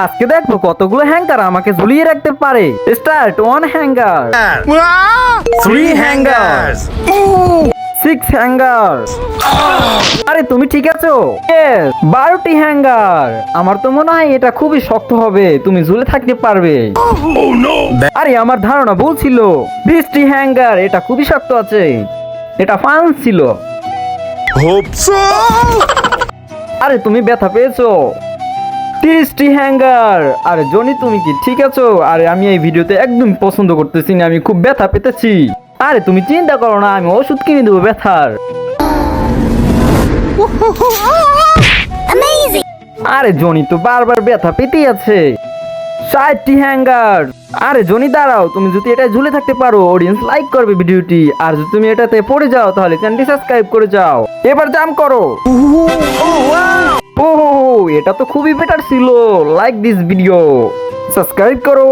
আজকে দেখবো কতগুলো হ্যাঙ্গার আমাকে ঝুলিয়ে রাখতে পারে। Start 1 hanger, 3 hangers, 6 hanger. আরে তুমি ঠিক আছো? 12টি হ্যাঙ্গার। আমার তো মনে হয় এটা খুবই শক্ত হবে, তুমি ঝুলে থাকতে পারবে। আরে আমার ধারণা ভুল ছিল। 20টি হ্যাঙ্গার, এটা খুবই শক্ত আছে, এটা ফান ছিল। hope so. আরে তুমি ব্যথা পেয়েছো। 30টি হ্যাঙ্গার। আরে জনি তুমি কি ঠিক আছো? আরে আমি এই ভিডিওতে একদম পছন্দ করতেছি না, আমি খুব ব্যথা পেতেছি। আরে তুমি চিন্তা করো না, আমি ওষুধ কিনে দেবো ব্যথার। আরে জনি তো বারবার ব্যথা পেতেই আছে। 60টি হ্যাঙ্গার। আরে জনি দাঁড়াও, তুমি যদি এটা ঝুলে থাকতে পারো অডিয়েন্স লাইক করবে ভিডিওটি, আর যদি তুমি এটাতে পড়ে যাও তাহলে চ্যানেলটি সাবস্ক্রাইব করে যাও। এবার জাম্প করো। ও এটা তো খুবই বেটার ছিল। লাইক দিস ভিডিও, সাবস্ক্রাইব করো।